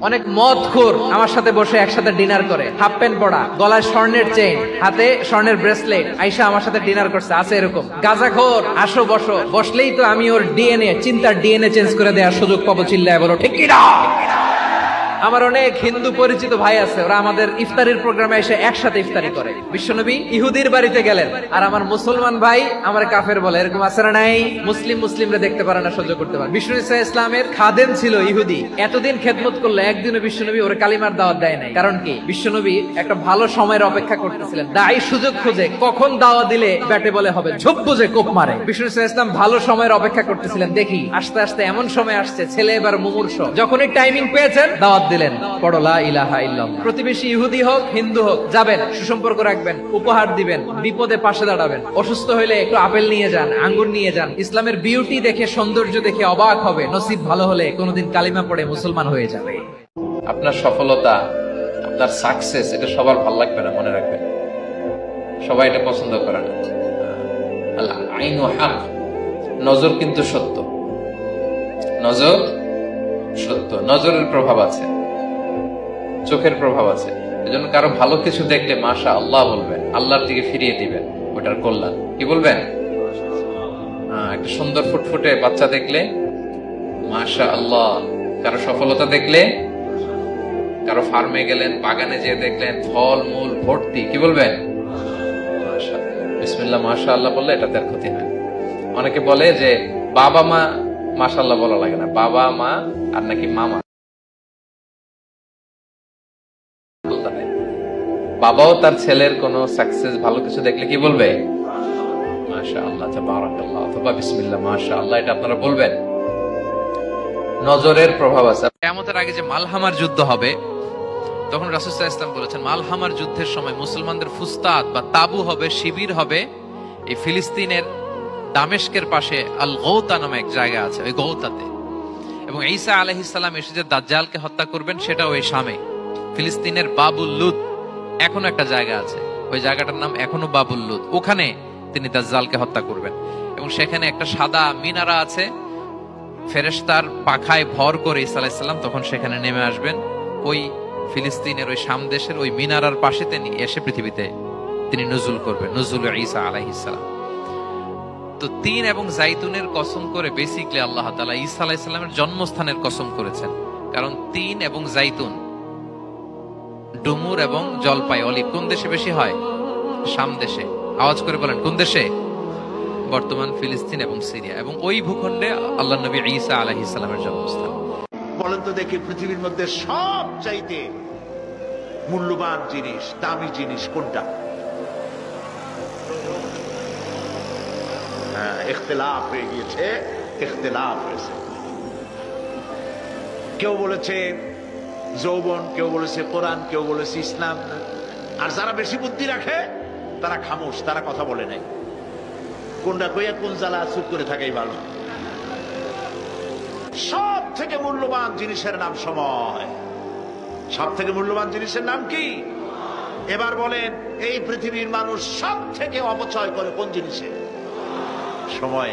অনেক মদখোর আমার সাথে বসে একসাথে ডিনার করে, হাফ প্যান্ট পরা, গলায় স্বর্ণের চেইন, হাতে স্বর্ণের ব্রেসলেট, আইসা আমার সাথে ডিনার করছে, আছে এরকম। গাঁজাখোর আসো বসো, বসলেই তো আমি ওর ডিএনএ, চিন্তার ডিএনএ চেঞ্জ করে দেওয়ার সুযোগ পাবো, চিল্লায় বলো ঠিক কি না? আমার অনেক হিন্দু পরিচিত ভাই আছে, ওরা আমাদের ইফতারির প্রোগ্রামে এসে একসাথে ইফতারি করে। বিশ্বনবী ইহুদির বাড়িতে গেলেন, আর আমার মুসলমান ভাই আমার কাফের বলে, এরকম আছে না নাই? মুসলিমরা দেখতে পারে না, সহ্য করতে পারে। বিষ্ণু ইসা ইসলামের খাদেম ছিল ইহুদি, এতদিন খেদমত করলো, একদিনও বিশ্বনবী ওর কালিমার দাওয়াত দেয় নাই। কারণ কি? বিশ্বনবী একটা ভালো সময়ের অপেক্ষা করতেছিলেন, দায়ী সুযোগ খুঁজে কখন দাওয়া দিলে ব্যাটে বলে হবে, ঝোপ বুঝে কোপ মারে। বিষ্ণু ইসা ইসলাম ভালো সময়ের অপেক্ষা করতেছিলেন, দেখি আস্তে আস্তে এমন সময় আসছে, ছেলে এবার মুমূর্ষ, যখনই টাইমিং পেয়েছেন দাওয়াত দিলেন, পড়ো লা ইলাহা ইল্লাল্লাহ। প্রতিবেশী ইহুদি হোক হিন্দু হোক, যাবেন, সুসম্পর্ক রাখবেন, উপহার দিবেন, বিপদে পাশে দাঁড়াবেন, অসুস্থ হইলে একটু আপেল নিয়ে যান, আঙ্গুর নিয়ে যান। ইসলামের বিউটি দেখে, সৌন্দর্য দেখে অবাক হবে, নসিব ভালো হলে কোনোদিন কালিমা পড়ে মুসলমান হয়ে যাবে। আপনার সফলতা, আপনার সাকসেস, এটা সবার ভালো লাগবে না, মনে রাখবেন। সবাই এটা পছন্দ করে না। আল আইনু হক, নজর কিন্তু সত্য, নজর সত্য, নজরের প্রভাব আছে, চোখের প্রভাব আছে। এজন্য কারো ভালো কিছু দেখলে মাশা আল্লাহ বলবেন, আল্লাহর দিকে ফিরিয়ে দিবেন, ওটার কল্যাণ। কি বলবেন? একটা সুন্দর ফুটফুটে বাচ্চা দেখলে মাশা আল্লাহ। কারো সফলতা দেখলে, কারো ফার্মে গেলেন, বাগানে যেয়ে দেখলেন ফল মূল ভর্তি, কি বলবেন? বিসমিল্লাহ মাশা আল্লাহ বললে এটাতে আর ক্ষতি হয়। অনেকে বলে যে বাবা মা মাশা আল্লাহ বলা লাগে না, বাবা মা আর নাকি মামা। বাবাও তার ছেলের কোন সাকসেস, ভালো কিছু দেখলে কি বলবে? মাশাআল্লাহ, তাবারাকাল্লাহ, অথবা বিসমিল্লাহ মাশাআল্লাহ, এটা আপনারা বলবেন। নজরের প্রভাব আছে। কিয়ামতের আগে যে মালহামার যুদ্ধ হবে, তখন রাসূল সাল্লাল্লাহু আলাইহি ওয়াসাল্লাম বলেছেন, মালহামার যুদ্ধের সময় মুসলমানদের ফুস্তাদ বা তাবু হবে, শিবির হবে এই ফিলিস্তিনের দামেস্কের পাশে আল গৌতা নামে এক জায়গা আছে, ওই গৌতাতে। এবং ঈসা আলাইহিস সালাম এসে যে দাজ্জালকে হত্যা করবেন, সেটা ওই শামে, ফিলিস্তিনের বাবুল লুদ এখনো একটা জায়গা আছে, ওই জায়গাটার নাম এখনো বাবুল লুদ। ওখানে তিনি দাজ্জালকে হত্যা করবেন। এবং সেখানে একটা সাদা মিনারা আছে, ফেরেশতার পাখায় ভর করে ঈসা আলাইহিস সালাম তখন সেখানে নেমে আসবেন। ওই ফিলিস্তিনের ওই শাম দেশের ওই মিনারার পাশে তিনি এসে পৃথিবীতে তিনি নুজুল করবেন, নুজুল ঈসা আলাইহিস সালাম। তো তিন এবং জাইতুনের কসম করে বেসিক্যালি আল্লাহ তাআলা ঈসা আলাইহিস সালামের জন্মস্থানের কসম করেছেন। কারণ তিন এবং জাইতুন, ডুমুর এবং জলপাই, অলিভ কোন দেশে বেশি হয়? শাম দেশে। আওয়াজ করে বলেন কোন দেশে? বর্তমান ফিলিস্তিন এবং সিরিয়া। এবং ওই ভূখণ্ডে আল্লাহর নবী ঈসা আলাইহিস সালামের জন্মস্থান। বলেন তো দেখি, পৃথিবীর মধ্যে সব চাইতে মূল্যবান জিনিস, দামি জিনিস কোনটা? ইখতিলাফ হয়ে গিয়েছে, ইখতিলাফ হয়েছে। কেউ বলেছে যৌবন, কেউ বলেছে কোরআন, কেউ বলেছে ইসলাম। আর যারা বেশি বুদ্ধি রাখে তারা খামোশ, তারা কথা বলে নাই। কোনটা কইয়া কোন জ্বালা চুপ করে থাকাই ভালো। সব থেকে মূল্যবান জিনিসের নাম সময়। সব থেকে মূল্যবান জিনিসের নাম কি? এবার বলেন, এই পৃথিবীর মানুষ সব থেকে অপচয় করে কোন জিনিসে? সময়।